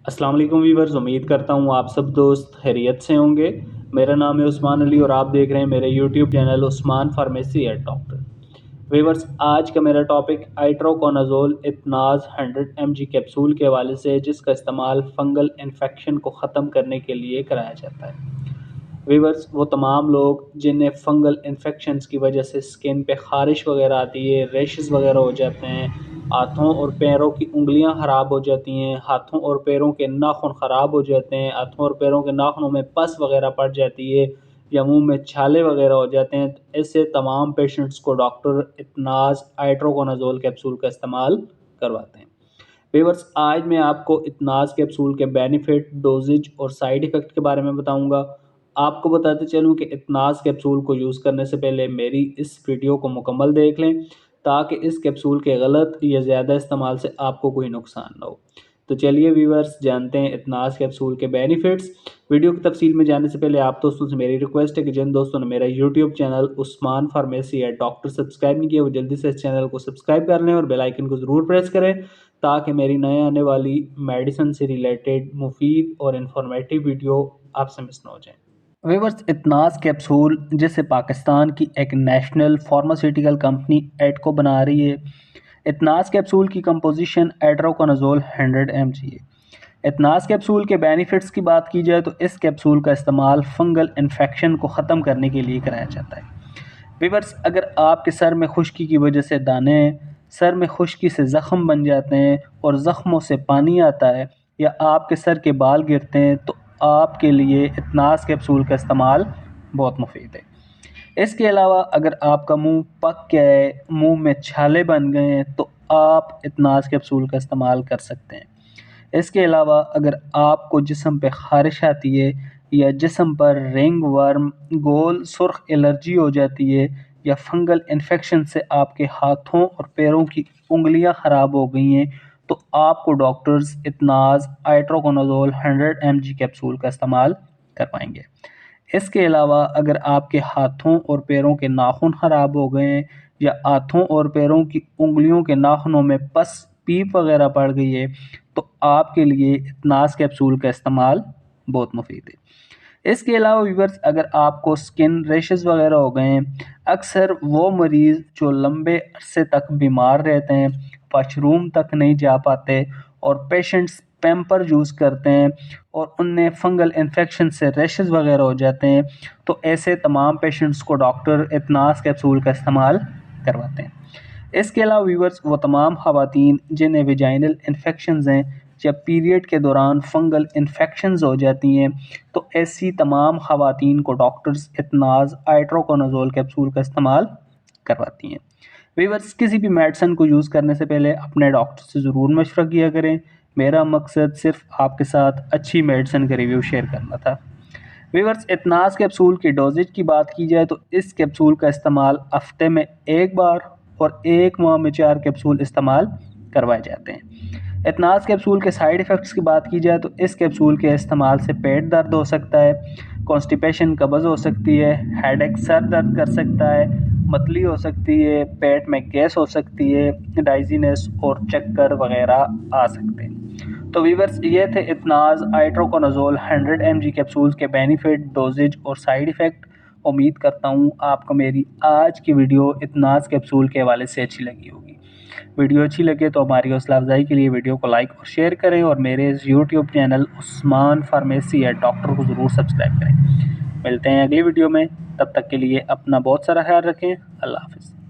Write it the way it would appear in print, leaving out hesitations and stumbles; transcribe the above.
अस्सलाम वालेकुम वीवर्स, उम्मीद करता हूँ आप सब दोस्त खैरियत से होंगे। मेरा नाम है उस्मान अली और आप देख रहे हैं मेरे YouTube channel Usman pharmacy at doctor. Viewers, आज का मेरा टॉपिक आइट्रोकोनाजोल इतनाज़ 100 mg कैप्सूल के हवाले से है, जिसका इस्तेमाल फंगल इन्फेक्शन को ख़त्म करने के लिए कराया जाता है। वीवर्स, वो तमाम लोग जिन्हें फंगल इन्फेक्शंस की वजह से स्किन पे ख़ारिश वगैरह आती है, रैशेस वगैरह हो जाते हैं, हाथों और पैरों की उंगलियां ख़राब हो जाती हैं, हाथों और पैरों के नाखून ख़राब हो जाते हैं, हाथों और पैरों के नाखूनों में पस वगैरह पड़ जाती है या मुंह में छाले वगैरह हो जाते हैं, तो ऐसे तमाम पेशेंट्स को डॉक्टर इतनाज़ आइट्रोकोनाजोल कैप्सूल का इस्तेमाल करवाते हैं। वीवर्स, आज मैं आपको इतनाज़ कैप्सूल के बेनिफिट, डोजेज और साइड इफ़ेक्ट के बारे में बताऊंगा। आपको बताते चलूं कि इतनाज़ कैप्सूल को यूज़ करने से पहले मेरी इस वीडियो को मुकम्मल देख लें, ताकि इस कैप्सूल के गलत या ज़्यादा इस्तेमाल से आपको कोई नुकसान ना हो। तो चलिए वीवर्स, जानते हैं इतनाज़ कैप्सूल के बेनिफिट्स। वीडियो की तफसील में जाने से पहले आप दोस्तों से मेरी रिक्वेस्ट है कि जिन दोस्तों ने मेरा YouTube channel Usman pharmacy at doctor subscribe नहीं किया, वो जल्दी से इस चैनल को सब्सक्राइब कर लें और बेल आइकन को ज़रूर प्रेस करें, ताकि मेरी नए आने वाली मेडिसिन से रिलेटेड मुफीद और इन्फॉर्मेटिव वीडियो आपसे मिस ना हो जाए। वीवर्स, इतनाज़ कैप्सूल जिसे पाकिस्तान की एक नेशनल फार्मास्यूटिकल कंपनी एडको बना रही है। इतनाज़ कैप्सूल की कंपोजिशन एट्रोकोनाजोल 100 mg है। इतनाज़ कैप्सूल के बेनिफिट्स की बात की जाए तो इस कैप्सूल का इस्तेमाल फंगल इन्फेक्शन को ख़त्म करने के लिए कराया जाता है। वीवर्स, अगर आपके सर में खुश्की की वजह से दाने, सर में खुश्की से ज़ख्म बन जाते हैं और ज़ख्मों से पानी आता है, या आपके सर के बाल गिरते हैं, तो आपके लिए इतनाज़ कैप्सूल का इस्तेमाल बहुत मुफीद है। इसके अलावा अगर आपका मुंह पक गया है, मुंह में छाले बन गए हैं, तो आप इतनाज़ कैप्सूल का इस्तेमाल कर सकते हैं। इसके अलावा अगर आपको जिस्म पे ख़ारिश आती है या जिस्म पर रिंग वर्म, गोल सुर्ख एलर्जी हो जाती है, या फंगल इन्फेक्शन से आपके हाथों और पैरों की उंगलियां ख़राब हो गई हैं, तो आपको डॉक्टर्स इतनाज़ आइट्रोकोनाजोल 100 mg कैप्सूल का इस्तेमाल करवाएंगे। इसके अलावा अगर आपके हाथों और पैरों के नाखून ख़राब हो गए हैं, या हाथों और पैरों की उंगलियों के नाखूनों में पस पीप वगैरह पड़ गई है, तो आपके लिए इतनाज़ कैप्सूल का इस्तेमाल बहुत मुफीद है। इसके अलावा व्यूअर्स, अगर आपको स्किन रैशेस वगैरह हो गए हैं, अक्सर वो मरीज़ जो लंबे अरसे तक बीमार रहते हैं, वॉशरूम तक नहीं जा पाते और पेशेंट्स पैम्पर यूज़ करते हैं और उनमें फंगल इन्फेक्शन से रैशेस वगैरह हो जाते हैं, तो ऐसे तमाम पेशेंट्स को डॉक्टर इतनाज़ कैप्सूल का इस्तेमाल करवाते हैं। इसके अलावा व्यूअर्स, वो तमाम ख़वातीन जिन्हें वेजाइनल इन्फेक्शंस हैं, जब पीरियड के दौरान फंगल इन्फेक्शंस हो जाती हैं, तो ऐसी तमाम ख़वातीन को डॉक्टर्स इतनाज़ आइट्रोकोनाजोल कैप्सूल का इस्तेमाल करवाती हैं। व्यूअर्स, किसी भी मेडिसिन को यूज़ करने से पहले अपने डॉक्टर से ज़रूर मशवरा किया करें। मेरा मकसद सिर्फ आपके साथ अच्छी मेडिसिन का रिव्यू शेयर करना था। व्यूअर्स, इतनाज़ कैप्सूल की डोजेज की बात की जाए तो इस कैप्सूल का इस्तेमाल हफ्ते में एक बार और एक माह में 4 कैप्सूल इस्तेमाल करवाए जाते हैं। इतनाज़ कैप्सूल के साइड इफ़ेक्ट्स की बात की जाए तो इस कैप्सूल के इस्तेमाल से पेट दर्द हो सकता है, कॉन्स्टिपेशन कब्ज़ हो सकती है, हेडेक सर दर्द कर सकता है, मतली हो सकती है, पेट में गैस हो सकती है, डाइजीनेस और चक्कर वगैरह आ सकते हैं। तो वीवर्स, ये थे इतनाज़ आइट्रोकोनाजोल 100 mg कैप्सूल्स के बेनिफिट, डोजेज और साइड इफ़ेक्ट। उम्मीद करता हूँ आपको मेरी आज की वीडियो इतनाज़ कैप्सूल के हवाले से अच्छी लगी होगी। वीडियो अच्छी लगे तो हमारी हौसला अफजाई के लिए वीडियो को लाइक और शेयर करें और मेरे इस YouTube channel Usman pharmacy at doctor को ज़रूर सब्सक्राइब करें। मिलते हैं अगली वीडियो में, तब तक के लिए अपना बहुत सारा ख्याल रखें। अल्लाह हाफ़िज़।